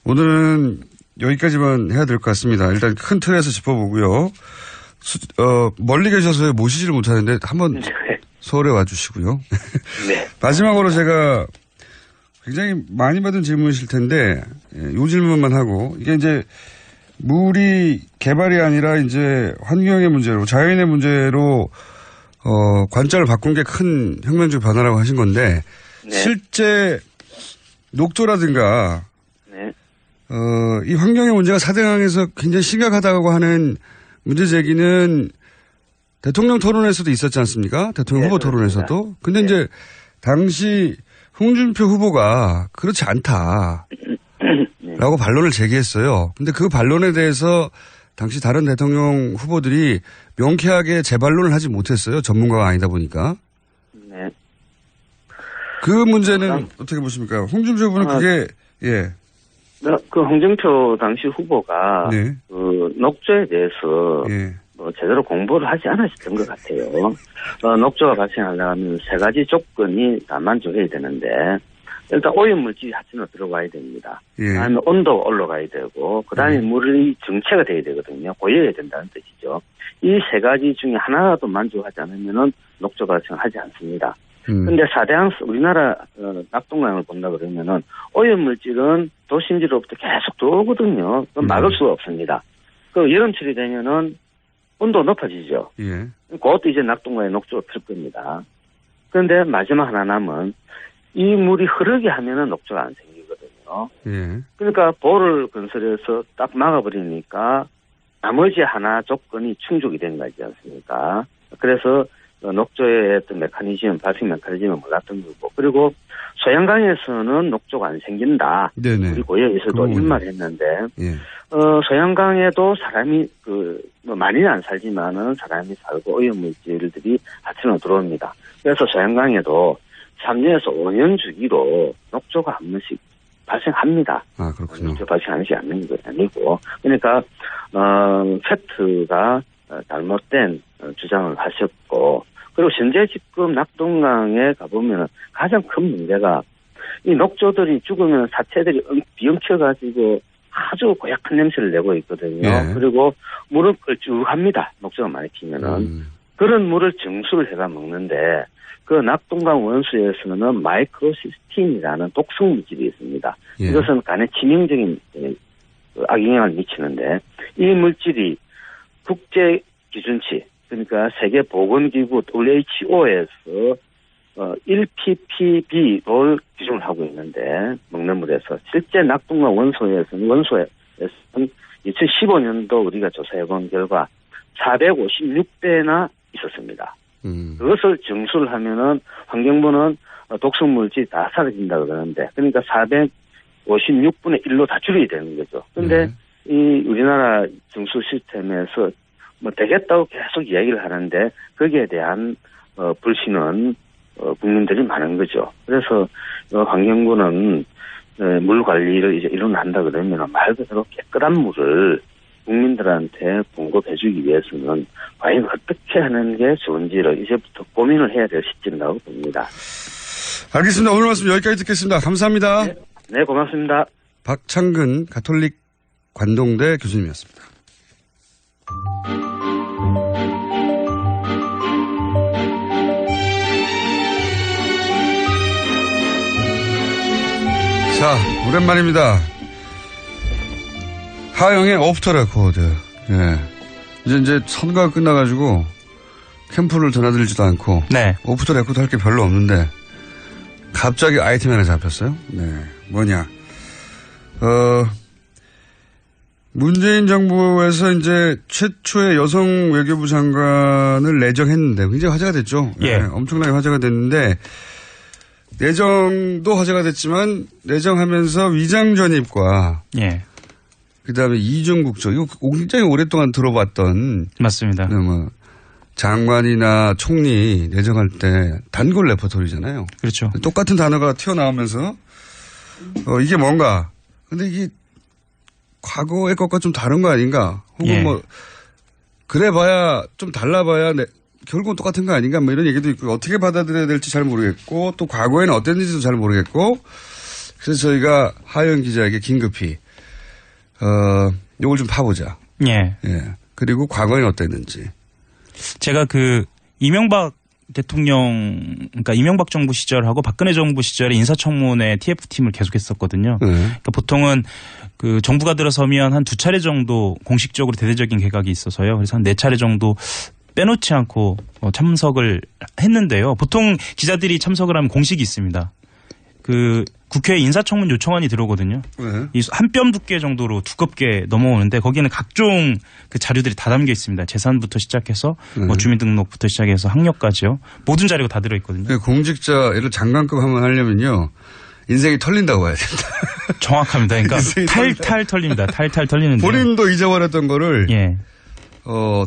오늘은 여기까지만 해야 될 것 같습니다. 일단 큰 틀에서 짚어보고요. 멀리 계셔서 모시지를 못하는데 한번 서울에 와주시고요. 네. 마지막으로 제가 굉장히 많이 받은 질문이실 텐데 이 질문만 하고 이게 이제 물이 개발이 아니라 이제 환경의 문제로 자연의 문제로 관점을 바꾼 게 큰 혁명적 변화라고 하신 건데 네. 실제 녹조라든가 네. 이 환경의 문제가 4대강에서 굉장히 심각하다고 하는 문제 제기는 대통령 토론에서도 있었지 않습니까? 대통령 후보 토론에서도. 근데 이제 당시 홍준표 후보가 그렇지 않다. 라고 반론을 제기했어요. 근데 그 반론에 대해서 당시 다른 대통령 후보들이 명쾌하게 재반론을 하지 못했어요. 전문가가 아니다 보니까. 네. 그 문제는 어떻게 보십니까? 홍준표 후보는 그게, 예. 그 홍준표 당시 후보가 네. 그 녹조에 대해서 예. 제대로 공부를 하지 않으셨던 것 같아요. 녹조가 발생하려면 세 가지 조건이 다 만족해야 되는데 일단 오염물질이 하천으로 들어가야 됩니다. 예. 그다음에 온도가 올라가야 되고 그다음에 물이 정체가 돼야 되거든요. 고여야 된다는 뜻이죠. 이 세 가지 중에 하나라도 만족하지 않으면은 녹조 발생하지 않습니다. 근데 4대강 우리나라 낙동강을 본다 그러면은 오염물질은 도심지로부터 계속 들어오거든요. 그건 막을 수가 없습니다. 그 여름철이 되면은 온도 높아지죠. 예. 그것도 이제 낙동강에 녹조가 필 겁니다. 그런데 마지막 하나 남은 이 물이 흐르게 하면은 녹조가 안 생기거든요. 예. 그러니까 보를 건설해서 딱 막아버리니까 나머지 하나 조건이 충족이 된 거지 않습니까? 그래서 녹조의 어떤 메커니즘, 발생 메커니즘을 몰랐던 거고, 그리고 소양강에서는 녹조가 안 생긴다. 네네. 우리 고여에서도 일말 했는데, 예. 소양강에도 사람이 많이는 안 살지만은 사람이 살고 오염물질들이 하천으로 들어옵니다. 그래서 소양강에도 3년에서 5년 주기로 녹조가 한 번씩 발생합니다. 아, 그렇군요. 발생하지 않는 게 아니고. 그러니까, 팩트가 잘못된 주장을 하셨고, 그리고 현재 지금 낙동강에 가보면 가장 큰 문제가 이 녹조들이 죽으면 사체들이 비엉켜가지고 아주 고약한 냄새를 내고 있거든요. 예. 그리고 물은 걸쭉합니다. 녹조가 많이 튀면은. 그런 물을 정수를 해가 먹는데 그 낙동강 원수에서는 마이크로시스틴이라는 독성 물질이 있습니다. 예. 이것은 간에 치명적인 악영향을 미치는데 이 물질이 국제 기준치 그러니까 세계보건기구 WHO에서 1ppb를 기준을 하고 있는데 먹는 물에서 실제 낙동강 원소에서는 2015년도 우리가 조사해본 결과 456배나 있었습니다. 그것을 정수를 하면은 환경부는 독성물질이 다 사라진다 그러는데 그러니까 456분의 1로 다 줄여야 되는 거죠. 근데 이 우리나라 정수 시스템에서 되겠다고 계속 이야기를 하는데 거기에 대한 불신은 국민들이 많은 거죠. 그래서 환경부는 물 관리를 이제 일어난다 그러면 말 그대로 깨끗한 물을 국민들한테 공급해주기 위해서는 과연 어떻게 하는 게 좋은지를 이제부터 고민을 해야 될 시점이라고 봅니다. 알겠습니다. 오늘 말씀 여기까지 듣겠습니다. 감사합니다. 네, 고맙습니다. 박창근 가톨릭 관동대 교수님이었습니다. 자, 오랜만입니다. 하영의 오프터 레코드. 예. 이제 선거가 끝나가지고 캠프를 전화드리지도 않고. 네. 오프터 레코드 할 게 별로 없는데 갑자기 아이템이 하나 잡혔어요. 네. 뭐냐. 문재인 정부에서 이제 최초의 여성 외교부 장관을 내정했는데 굉장히 화제가 됐죠. 예. 네, 엄청나게 화제가 됐는데 내정도 화제가 됐지만 내정하면서 위장 전입과 예. 그다음에 이중국적 이거 굉장히 오랫동안 들어봤던 맞습니다. 뭐 장관이나 총리 내정할 때 단골 레퍼토리잖아요. 그렇죠. 똑같은 단어가 튀어나오면서 이게 뭔가 근데 이게 과거의 것과 좀 다른 거 아닌가? 혹은 예. 뭐 그래봐야 좀 달라봐야 결국은 똑같은 거 아닌가? 뭐 이런 얘기도 있고 어떻게 받아들여야 될지 잘 모르겠고 또 과거에는 어땠는지도 잘 모르겠고 그래서 저희가 하영 기자에게 긴급히 이걸 좀 파보자. 예. 예. 그리고 과거에는 어땠는지. 제가 그 이명박 대통령, 그러니까 이명박 정부 시절하고 박근혜 정부 시절에 인사청문회 TF팀을 계속했었거든요. 그러니까 보통은 그 정부가 들어서면 한 2차례 정도 공식적으로 대대적인 개각이 있어서요. 그래서 한 4차례 정도 빼놓지 않고 참석을 했는데요. 보통 기자들이 참석을 하면 공식이 있습니다. 그 국회에 인사청문 요청안이 들어오거든요. 이 한 뼘 두께 정도로 두껍게 넘어오는데 거기는 각종 그 자료들이 다 담겨 있습니다. 재산부터 시작해서 뭐 주민등록부터 시작해서 학력까지요. 모든 자료가 다 들어있거든요. 공직자 예를 장관급 한번 하려면요. 인생이 털린다고 해야 된다. 정확합니다. 그러니까 탈탈 털립니다. 탈탈 털리는데. 본인도 잊어버렸던 거를 예.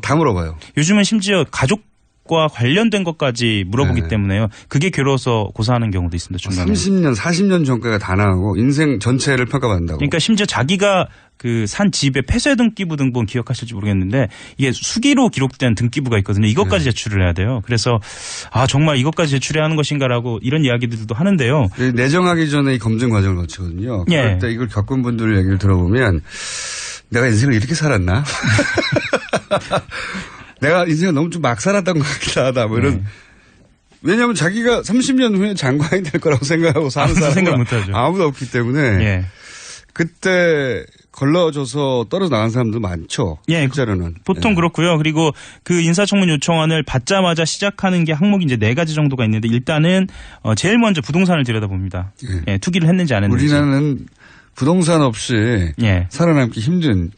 다 물어봐요. 요즘은 심지어 가족과 관련된 것까지 물어보기 때문에요. 그게 괴로워서 고사하는 경우도 있습니다. 중간에. 30년, 40년 전까지가 다 나가고 인생 전체를 평가받는다고. 그러니까 심지어 자기가 그 산 집의 폐쇄 등기부 등본 기억하실지 모르겠는데 이게 수기로 기록된 등기부가 있거든요. 이것까지 제출을 해야 돼요. 그래서 정말 이것까지 제출해야 하는 것인가라고 이런 이야기들도 하는데요. 내정하기 전에 이 검증 과정을 거치거든요. 예. 그럴 때 이걸 겪은 분들 얘기를 들어보면 내가 인생을 이렇게 살았나? 내가 인생을 너무 좀 막 살았던 것 같기도 하다. 뭐 이런. 왜냐하면 자기가 30년 후에 장관이 될 거라고 생각하고 사는 사람은 생각 못하죠. 아무도 없기 때문에 그때 걸러져서 떨어져 나간 사람도 많죠. 예, 실제로는. 보통 그렇고요. 그리고 그 인사청문 요청안을 받자마자 시작하는 게 항목이 이제 4가지 정도가 있는데 일단은 제일 먼저 부동산을 들여다봅니다. 예, 투기를 했는지 안 했는지. 우리나라는 부동산 없이 살아남기 힘든.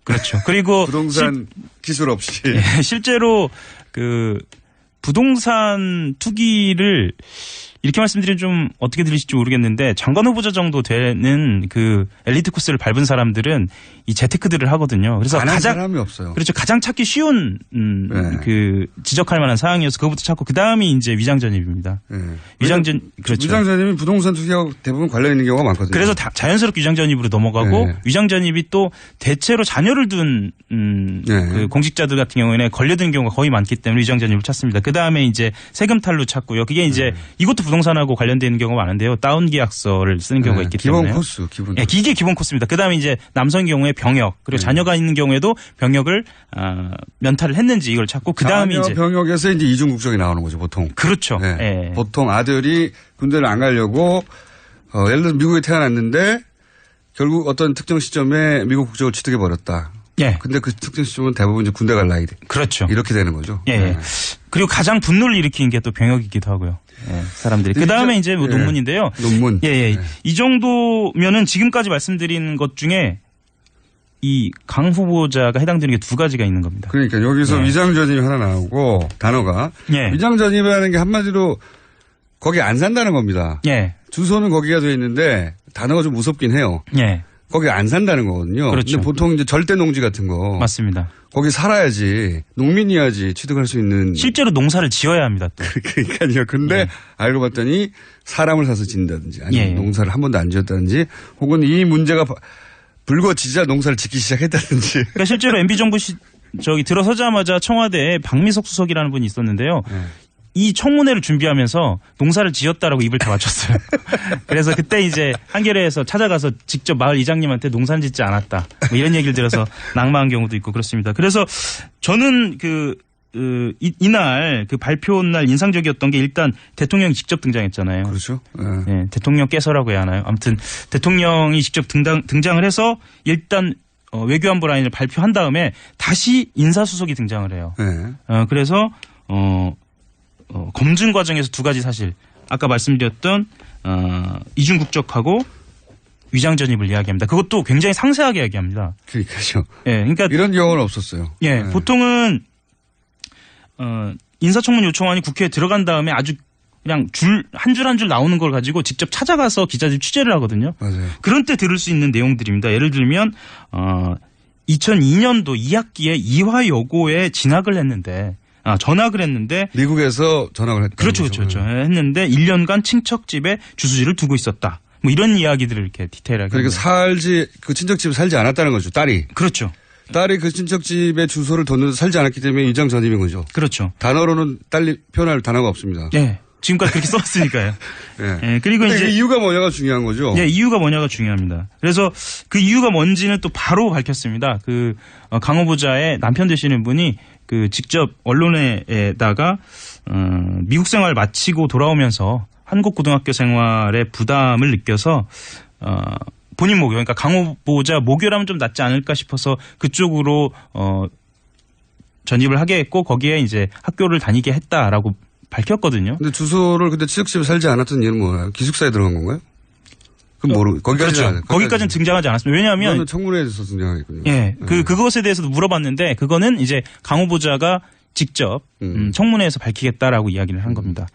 그렇죠. 그리고 부동산 기술 없이. 예, 실제로 그 부동산 투기를 이렇게 말씀드리면 좀 어떻게 들리실지 모르겠는데 장관 후보자 정도 되는 그 엘리트 코스를 밟은 사람들은 이 재테크들을 하거든요. 그래서 가장 사람이 없어요. 그렇죠. 가장 찾기 쉬운 그 지적할 만한 사항이어서 그것부터 찾고 그 다음이 이제 위장 전입입니다. 그렇죠. 위장 전입이 부동산 투기하고 대부분 관련 있는 경우가 많거든요. 그래서 자연스럽게 위장 전입으로 넘어가고 위장 전입이 또 대체로 자녀를 둔 그 공직자들 같은 경우에는 걸려든 경우가 거의 많기 때문에 위장 전입을 찾습니다. 그 다음에 이제 세금 탈루 찾고요. 그게 이제 이것도 부동산하고 관련되어 있는 경우가 많은데요. 다운 계약서를 쓰는 경우가 있기 때문에. 기본 코스, 기본. 예, 이게 기본 코스입니다. 그 다음에 이제 남성의 경우에 병역 그리고 자녀가 있는 경우에도 병역을 면탈을 했는지 이걸 찾고 그 다음에 이제 병역에서 이제 이중 국적이 나오는 거죠, 보통. 그렇죠. 예. 보통 아들이 군대를 안 가려고 예를 들어서 미국에 태어났는데 결국 어떤 특정 시점에 미국 국적을 취득해 버렸다. 예. 근데 그 특정 시점은 대부분 이제 군대 갈 나이. 그렇죠. 이렇게 되는 거죠. 예. 그리고 가장 분노를 일으킨 게 또 병역이기도 하고요. 사람들이. 그 다음에 이제 뭐 논문인데요. 논문. 예. 이 정도면은 지금까지 말씀드린 것 중에 이 강 후보자가 해당되는 게 2가지가 있는 겁니다. 그러니까 여기서 위장 전입이 하나 나오고 단어가 위장 전입이라는 게 한마디로 거기 안 산다는 겁니다. 주소는 거기가 돼 있는데 단어가 좀 무섭긴 해요. 거기 안 산다는 거거든요. 그렇죠. 근데 보통 이제 절대 농지 같은 거. 맞습니다. 거기 살아야지 농민이야지 취득할 수 있는. 실제로 농사를 지어야 합니다. 또. 그러니까요. 근데 알고 봤더니 사람을 사서 짓는다든지 아니면 농사를 한 번도 안 지었다든지 혹은 이 문제가 불거지자 농사를 짓기 시작했다든지. 그러니까 실제로 MB 정부 들어서자마자 청와대에 박미석 수석이라는 분이 있었는데요. 이 청문회를 준비하면서 농사를 지었다라고 입을 다 맞췄어요. 그래서 그때 이제 한겨레에서 찾아가서 직접 마을 이장님한테 농사는 짓지 않았다. 뭐 이런 얘기를 들어서 낙마한 경우도 있고 그렇습니다. 그래서 저는 이날 그 발표 날 인상적이었던 게 일단 대통령이 직접 등장했잖아요. 그렇죠. 네, 대통령께서라고 해야 하나요? 아무튼 대통령이 직접 등장을 해서 일단 외교안보 라인을 발표한 다음에 다시 인사수석이 등장을 해요. 그래서 검증 과정에서 2가지 사실 아까 말씀드렸던 이중 국적하고 위장 전입을 이야기합니다. 그것도 굉장히 상세하게 이야기합니다. 그러니까요. 예, 그러니까 이런 경우는 없었어요. 예, 네. 보통은 인사청문 요청안이 국회에 들어간 다음에 아주 그냥 한 줄 한 줄 나오는 걸 가지고 직접 찾아가서 기자들이 취재를 하거든요. 맞아요. 그런 때 들을 수 있는 내용들입니다. 예를 들면 2002년도 2학기에 이화 여고에 진학을 했는데 전학을 했는데 미국에서 전학을 했다. 그렇죠. 했는데 1년간 친척집에 주소지를 두고 있었다. 뭐 이런 이야기들을 이렇게 디테일하게. 그러니까 그 친척집에 살지 않았다는 거죠. 딸이. 그렇죠. 딸이 그 친척집에 주소를 뒀는데 살지 않았기 때문에 위장 전입인 거죠. 그렇죠. 단어로는 표현할 단어가 없습니다. 예. 지금까지 그렇게 써왔으니까요. 예. 예. 그리고 이제 이유가 뭐냐가 중요한 거죠. 예, 이유가 뭐냐가 중요합니다. 그래서 그 이유가 뭔지는 또 바로 밝혔습니다. 그 강 후보자의 남편 되시는 분이 그 직접 언론에다가 미국 생활 마치고 돌아오면서 한국 고등학교 생활의 부담을 느껴서 본인 모교, 그러니까 강 후보자 모교라면 좀 낫지 않을까 싶어서 그쪽으로 전입을 하게 했고 거기에 이제 학교를 다니게 했다라고 밝혔거든요. 근데 주소를 근데 친척집에 살지 않았던 이유는 뭐예요? 기숙사에 들어간 건가요? 그건 그렇죠. 거기까지는 등장하지 않았습니다. 왜냐하면 청문회에서 등장하겠군요. 예, 그것에 대해서도 물어봤는데 그거는 이제 강 후보자가 직접 청문회에서 밝히겠다라고 이야기를 한 겁니다.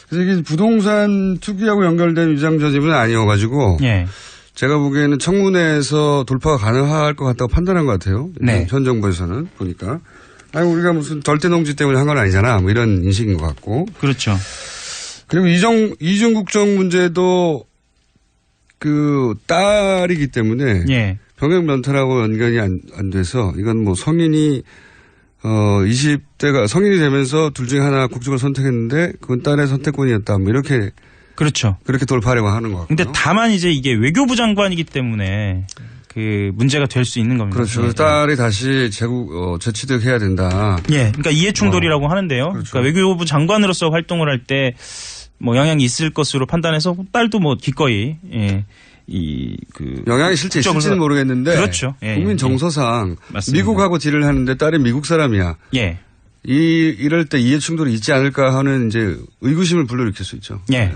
그래서 이게 부동산 투기하고 연결된 위장 전입은 아니어가지고 예. 제가 보기에는 청문회에서 돌파가 가능할 것 같다고 판단한 것 같아요. 네. 현 정부에서는 보니까. 아니 우리가 무슨 덜떼농지 때문에 한 건 아니잖아. 뭐 이런 인식인 것 같고. 그렇죠. 그리고 이중 국적 문제도 그 딸이기 때문에 예. 병역 면탈하고 연관이 안 돼서 이건 뭐 성인이 20대가 성인이 되면서 둘 중에 하나 국적을 선택했는데 그건 딸의 선택권이었다. 뭐 이렇게 그렇죠. 그렇게 돌파하려고 하는 것 같고요. 근데 다만 이제 이게 외교부 장관이기 때문에 그 문제가 될 수 있는 겁니다. 그렇죠. 그래서 딸이 다시 재취득해야 된다. 예. 그러니까 이해충돌이라고 하는데요. 그렇죠. 그러니까 외교부 장관으로서 활동을 할 때 뭐 영향이 있을 것으로 판단해서 딸도 뭐 기꺼이 영향이 실제 있을지는 모르겠는데 그렇죠. 예, 국민 정서상 맞습니다. 미국하고 딜을 하는데 딸이 미국 사람이야. 예. 이럴 때 이해 충돌이 있지 않을까 하는 이제 의구심을 불러일으킬 수 있죠. 예.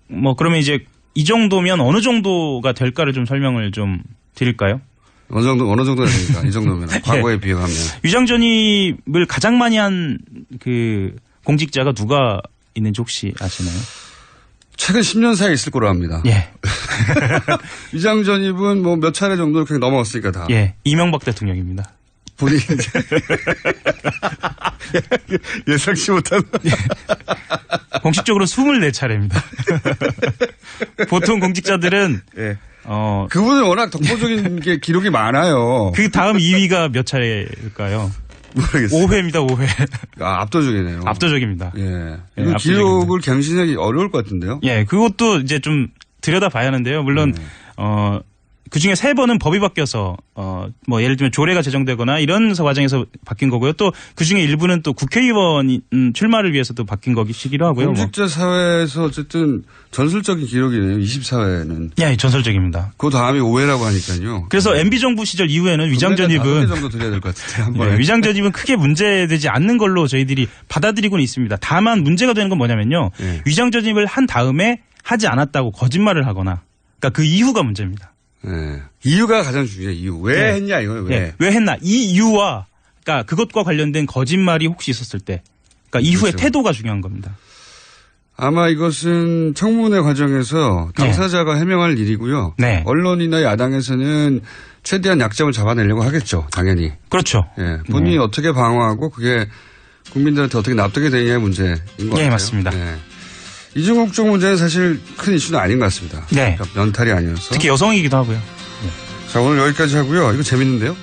뭐 그러면 이제 이 정도면 어느 정도가 될까를 좀 설명을 좀 드릴까요? 어느 정도 됩니까? 이 정도면 과거에 비교하면 위장 전입을 가장 많이 한 그 공직자가 누가 있는지 혹시 아시나요? 최근 10년 사이에 있을 거로 합니다. 예. 위장 전입은 뭐 몇 차례 정도 그렇게 넘어갔으니까 다. 예. 이명박 대통령입니다. 본인이 예상치 못한. 공식적으로 24차례입니다. 보통 공직자들은 예. 그분은 워낙 독보적인 게 기록이 많아요. 그 다음 2위가 몇 차례일까요? 모르겠어요. 5회입니다, 5회. 압도적이네요. 압도적입니다. 예. 예, 이 기록을 갱신하기 어려울 것 같은데요? 예, 그것도 이제 좀 들여다봐야 하는데요. 물론, 그 중에 3번은 법이 바뀌어서, 뭐 예를 들면 조례가 제정되거나 이런 과정에서 바뀐 거고요. 또 그 중에 일부는 또 국회의원 출마를 위해서 또 바뀐 것이기도 하고요. 공직자 사회에서 어쨌든 전설적인 기록이네요. 24회는. 예, 전설적입니다. 그 다음이 5회라고 하니까요. 그래서 MB 정부 시절 이후에는 위장 전입은 5회 정도 드려야 될 것 같은데 한 번에. 네, 위장 전입은 크게 문제되지 않는 걸로 저희들이 받아들이고는 있습니다. 다만 문제가 되는 건 뭐냐면요. 위장 전입을 한 다음에 하지 않았다고 거짓말을 하거나, 그러니까 그 이후가 문제입니다. 네. 이유가 가장 중요해요. 이유. 왜 했냐 이거예요. 왜? 네. 왜 했나. 이 이유와 그러니까 그것과 관련된 거짓말이 혹시 있었을 때, 그러니까 이후의 그렇죠. 태도가 중요한 겁니다. 아마 이것은 청문회 과정에서 당사자가 해명할 일이고요. 네. 언론이나 야당에서는 최대한 약점을 잡아내려고 하겠죠. 당연히. 그렇죠. 예. 본인이 어떻게 방어하고 그게 국민들한테 어떻게 납득이 되느냐의 문제인 것 같아요. 네, 맞습니다. 네. 이중국적 문제는 사실 큰 이슈는 아닌 것 같습니다. 네. 그러니까 면탈이 아니어서. 특히 여성이기도 하고요. 자, 오늘 여기까지 하고요. 이거 재밌는데요?